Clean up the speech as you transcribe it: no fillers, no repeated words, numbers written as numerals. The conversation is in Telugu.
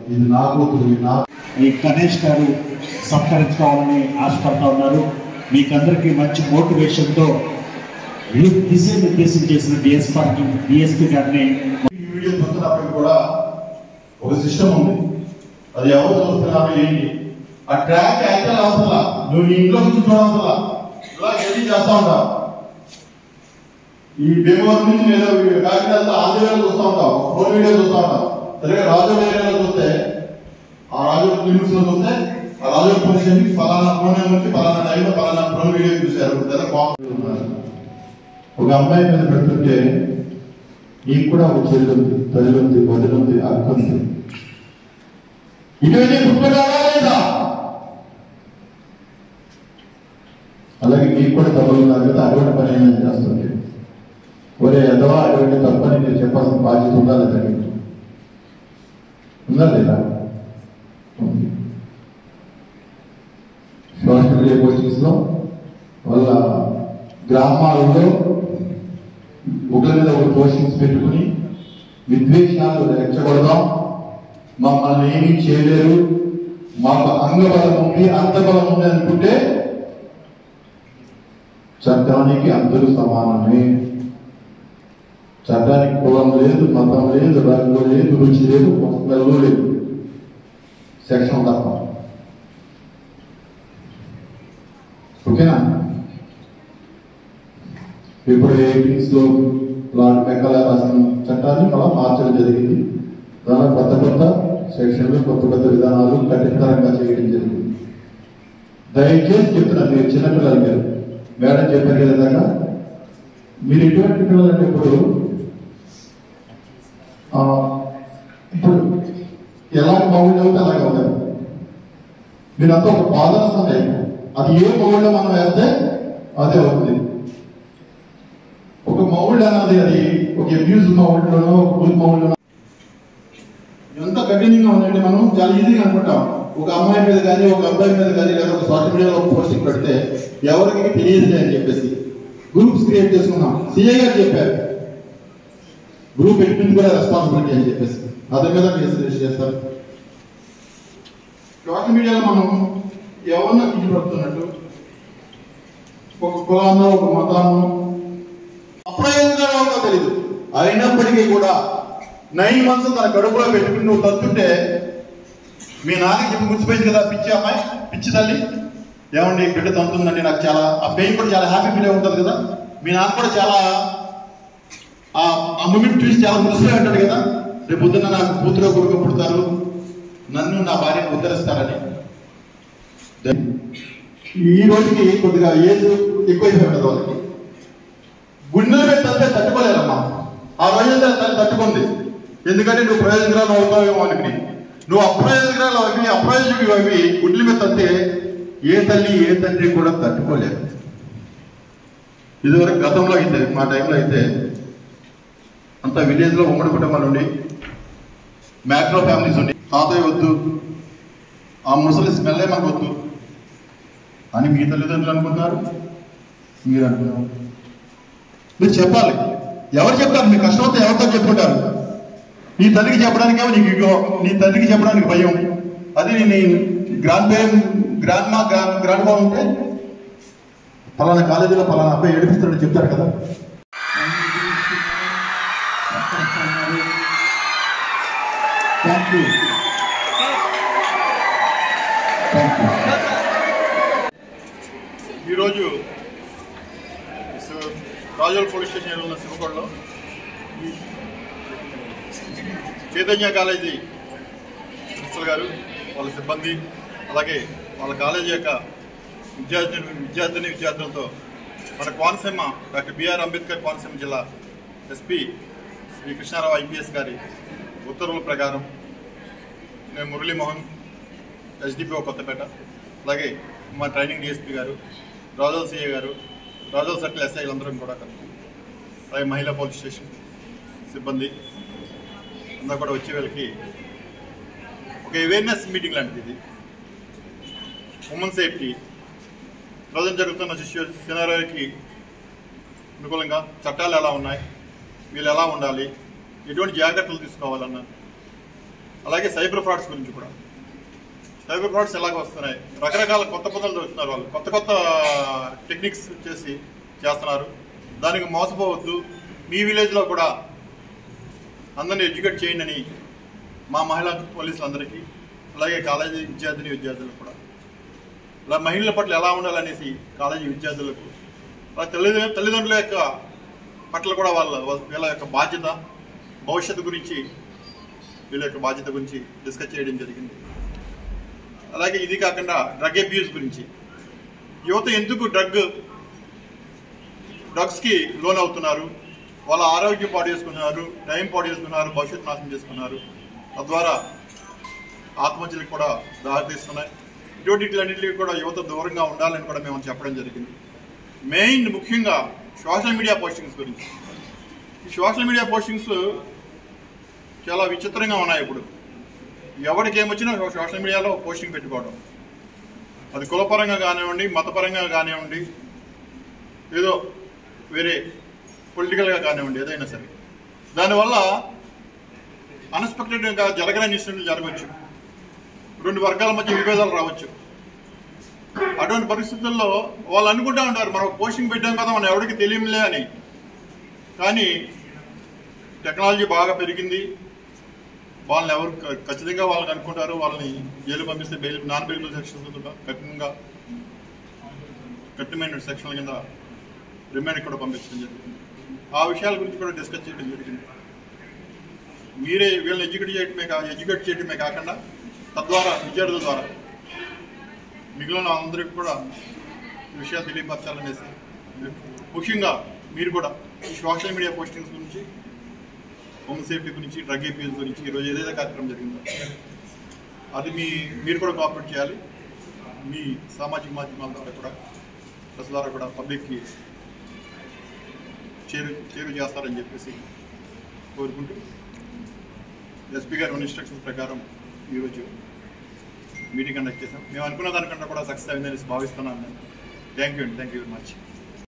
ఇది నా కూతురు నా ఈ గణేష్ గారు సత్కరించుకోవాలని ఆశపడతా ఉన్నారు. మీకందరికీ మంచి మోటివేషన్తో దిశానిర్దేశం చేసిన డిఎస్పీ గారిని ఈ వీడియో చూస్తున్నప్పటికీ కూడా ఒక సిస్టమ్ ఉంది. అది ఎవరు చూస్తున్నారు ఏంటి ఆ ట్రాక్ యాక్చువల్ అవసరంలా, నువ్వు నీ ఇంట్లో నుంచి చూడవసరంలా, ఇలా ఎడిట్ చేస్తా ఉంటావు. ఈ భీమవరం నుంచి లేదా కాకినాడలో ఆంధ్రవేళ చూస్తూ ఉంటావు, ఫోన్ వీడియో చూస్తూ ఉంటావు. సరిగ్గా రాజోడు ఏరియాలో చూస్తే ఆ రాజోడు క్లినిక్స్ లో చూస్తే ఆ రాజోడు పొజిషన్ ఫలానా ఫోన్ నుంచి ఫలానా టైంలో ఫలానా ఫోన్ వీడియో చూశారు. ఒక అమ్మాయి మీద పెడుతుంటే నీకు కూడా ఒక చెల్లి ఉంది, తల్లి ఉంది, వదిలి ఉంది, అక్క ఉంది. ఇటువంటి పుట్టుకరాలా లేదా? అలాగే మీకు కూడా తప్పులు ఉన్నారు కదా, అటువంటి పని ఏమైనా చేస్తుంది. ఒరే ఎదవా అటువంటి తప్పని మీరు చెప్పాల్సిన బాధ్యత ఉందా లేదా? ఉందా లేదా? సోషల్ మీడియా పోస్టింగ్స్ లో వాళ్ళ గ్రామాలలో ఒకరి మీద ఒక పోస్టింగ్స్ పెట్టుకుని విద్వేషాలు రెచ్చగొడదాం, మమ్మల్ని ఏమీ చేయలేరు, మాకు అంగబలం ఉంది అంతబలం ఉంది అనుకుంటే చట్టానికి అందరూ సమానమే. చట్టానికి కులం లేదు, మతం లేదు, రంగు లేదు, రుచి లేదు, పుస్తకాలు లేదు, సెక్షన్ తప్ప. ఓకేనా? ఇప్పుడు ఎయిటీన్స్ లో లార్డ్ మెక్కలా రాసిన చట్టాన్ని అలా మార్చడం జరిగింది. దానిలో కొత్త కొత్త సెక్షన్లు, కొత్త కొత్త విధానాలు కఠినతరంగా చేయడం జరిగింది. దయచేసి చెప్తున్నా, మీరు చిన్నపిల్లలు, మీరు మేడం చెప్పారు కదా, మీరు ఎటువంటి పిల్లలు అంటే ఇప్పుడు ఎలాంటి మౌళ్ళు అవుతే అలాగే అవుతారు. మీరంతా ఒక బాధన అది ఏ మౌళ్ళు మనం వేస్తే అదే అవుతుంది. ఒక మౌల్డ్ అన్నది అది ఒక అబ్యూజ్ మౌల్డ్లోనో ఒక గుడ్ మౌల్డ్లోనో ఎంత కఠినంగా ఉందంటే మనం చాలా ఈజీగా అనుకుంటాం. ఒక అమ్మాయి మీద కానీ ఒక అబ్బాయి మీద కానీ లేదా ఒక సోషల్ మీడియాలో ఒక పోస్టింగ్ పెడితే ఎవరికి తెలియదులే అని చెప్పేసి గ్రూప్స్ క్రియేట్ చేసుకున్నాం. సిఏ గారు చెప్పారు గ్రూప్ ఎడ్మిన్ కూడా రెస్పాన్సిబిలిటీ అని చెప్పేసి అదే మీద కేసు చేస్తారు. సోషల్ మీడియాలో మనం ఎవరన్నా కించపడుతున్నట్టు ఒక కులాన్నో ఒక మతాన్నో అప్రయోజనంగా తెలియదు, అయినప్పటికీ కూడా 9 months తన కడుపులో పెట్టుకుని నువ్వు తత్తుంటే మీ నాన్నకి చెప్పి ముచ్చిపోయింది కదా, పిచ్చి అమ్మాయి, పిచ్చి తల్లి, ఏమండి బిడ్డ తంతుందండి, నాకు చాలా ఆ పెయిన్ కూడా చాలా హ్యాపీ ఫీల్ ఉంటుంది కదా. మీ నాన్న కూడా చాలా ఆ మూమెంట్ చూసి చాలా మురిసిపోయి ఉంటాడు కదా, రేపు పొద్దున్న నాకు కూతురు కొడుకు పుడతారు, నన్ను నా భార్యను ఉద్ధరిస్తారని. ఈ రోజుకి కొద్దిగా ఏజ్ ఎక్కువైపోయి ఉంటుంది వాళ్ళకి. గుండెల మీద తల్లి తట్టుకోలేరమ్మా. ఆ రోజంతా తల్లి తట్టుకుంది, ఎందుకంటే నువ్వు ప్రయోజనరాలు అవుతావేమో అనుకుని. నువ్వు అప్రయోజనరాలు అవి అప్రయోజకులు అవి గుండెల మీద తట్టే ఏ తల్లి ఏ తండ్రి కూడా తట్టుకోలేరు. ఇదివరకు గతంలో అయితే మా టైంలో అయితే అంతా విలేజ్లో ఉమ్మడి కుటుంబాలు ఉండి మ్యాక్రో ఫ్యామిలీస్ ఉండి తాతయ్య వద్దు, ఆ ముసలి స్మెల్లే మాకు వద్దు అని మీ తల్లిదండ్రులు అనుకుంటున్నారు, మీరు అనుకున్నారు. మీరు చెప్పాలి, ఎవరు చెప్తారు? మీ కష్టంతో ఎవరితో చెప్పుకుంటారు? నీ తల్లికి చెప్పడానికేమో నీకు ఇగో, నీ తల్లికి చెప్పడానికి భయం. అది నీ గ్రాండ్ ఫా ఉంటే ఫలానా కాలేజీలో ఫలానా అబ్బాయి ఏడిపిస్తాడని చెప్తారు కదా. ఈరోజు రాజోల్ పోలీస్ స్టేషన్ ఉన్న శివకొండలో చైతన్య కాలేజీ ప్రిన్సిపల్ గారు, వాళ్ళ సిబ్బంది, అలాగే వాళ్ళ కాలేజీ యొక్క విద్యార్థులతో మన కోనసీమ డాక్టర్ బిఆర్ అంబేద్కర్ కోనసీమ జిల్లా ఎస్పీ శ్రీ కృష్ణారావు ఐపీఎస్ గారి ఉత్తర్వుల ప్రకారం నేను మురళీమోహన్ ఎస్డిపిఓ కొత్తపేట, అలాగే మా ట్రైనింగ్ డిఎస్పీ గారు, రాజోల్ సిఏ గారు, రాజోల్ సర్కిల్ ఎస్ఐలందరం కూడా కలిపి, అలాగే మహిళా పోలీస్ స్టేషన్ సిబ్బంది అంతా కూడా వచ్చే వాళ్ళకి ఒక అవేర్నెస్ మీటింగ్ లాంటిది. ఇది ఉమెన్ సేఫ్టీ, ప్రజెంట్ జరుగుతున్న సినారియోకి అనుకూలంగా చట్టాలు ఎలా ఉన్నాయి, వీళ్ళు ఎలా ఉండాలి, ఎటువంటి జాగ్రత్తలు తీసుకోవాలన్న అలాగే సైబర్ ఫ్రాడ్స్ గురించి కూడా. సైబర్ ఫ్రాడ్స్ ఎలాగ వస్తున్నాయి, రకరకాల కొత్త పనులు దొరుకుతున్నారు, వాళ్ళు కొత్త కొత్త టెక్నిక్స్ చేస్తున్నారు. దానికి మోసపోవద్దు. మీ విలేజ్లో కూడా అందరినీ ఎడ్యుకేట్ చేయండి అని మా మహిళా పోలీసులందరికీ, అలాగే కాలేజీ విద్యార్థులకు కూడా, ఇలా మహిళల పట్ల ఎలా ఉండాలనేసి కాలేజీ విద్యార్థులకు, అలా తల్లిదండ్రుల యొక్క పట్ల కూడా వీళ్ళ యొక్క బాధ్యత, భవిష్యత్తు గురించి, వీళ్ళ యొక్క బాధ్యత గురించి డిస్కస్ చేయడం జరిగింది. అలాగే ఇది కాకుండా డ్రగ్ అబ్యూస్ గురించి, యువత ఎందుకు డ్రగ్స్కి లోన్ అవుతున్నారు, వాళ్ళ ఆరోగ్యం పాడు చేసుకున్నారు, టైం పాడు చేసుకున్నారు, భవిష్యత్తు నాశనం చేసుకున్నారు, తద్వారా ఆత్మహత్యలకు కూడా దారితీస్తున్నాయి. ఇటువంటిలన్నింటికి కూడా యువత దూరంగా ఉండాలని కూడా మేము చెప్పడం జరిగింది. ముఖ్యంగా సోషల్ మీడియా పోస్టింగ్స్ గురించి. ఈ సోషల్ మీడియా పోస్టింగ్స్ చాలా విచిత్రంగా ఉన్నాయి. ఇప్పుడు ఎవరికి ఏమొచ్చినా సోషల్ మీడియాలో పోస్టింగ్ పెట్టుకోవడం, అది కులపరంగా కానివ్వండి, మతపరంగా కానివ్వండి, ఏదో వేరే పొలిటికల్గా కానివ్వండి, ఏదైనా సరే దానివల్ల అన్ఎక్స్పెక్టెడ్గా జరగని ఇన్సిడెంట్లు జరగవచ్చు, రెండు వర్గాల మధ్య విభేదాలు రావచ్చు. అటువంటి పరిస్థితుల్లో వాళ్ళు అనుకుంటా ఉంటారు మనం పోస్టింగ్ పెట్టాం కదా, మనం ఎవరికి తెలియలే అని. కానీ టెక్నాలజీ బాగా పెరిగింది, వాళ్ళని ఎవరు ఖచ్చితంగా వాళ్ళని అనుకుంటారు, వాళ్ళని జైలు పంపిస్తే నాన్ బెయిలబుల్ సెక్షన్స్ కఠినమైన సెక్షన్ల కింద రిమాండ్ కూడా పంపించడం జరిగింది. ఆ విషయాల గురించి కూడా డిస్కస్ చేయడం జరిగింది. మీరే వీళ్ళని ఎడ్యుకేట్ చేయడమే కాకుండా తద్వారా విద్యార్థుల ద్వారా మిగిలిన అందరికీ కూడా విషయాలు తెలియపరచాలనేసి, ముఖ్యంగా మీరు కూడా ఈ సోషల్ మీడియా పోస్టింగ్స్ గురించి, హోమ్ సేఫ్టీ గురించి, డ్రగ్ అబ్యూస్ గురించి ఈరోజు ఏదైతే కార్యక్రమం జరిగిందో అది మీరు కూడా కోఆపరేట్ చేయాలి. మీ సామాజిక మాధ్యమాల ద్వారా కూడా, ప్రెస్ ద్వారా కూడా పబ్లిక్కి చేరు చేస్తారని చెప్పేసి కోరుకుంటూ, ఎస్పీ గారి ఇన్స్ట్రక్షన్స్ ప్రకారం ఈరోజు మీటింగ్ కండక్ట్ చేశాం. మేము అనుకున్న దానికంటే కూడా సక్సెస్ అయిందని భావిస్తున్నాను. Thank you very much.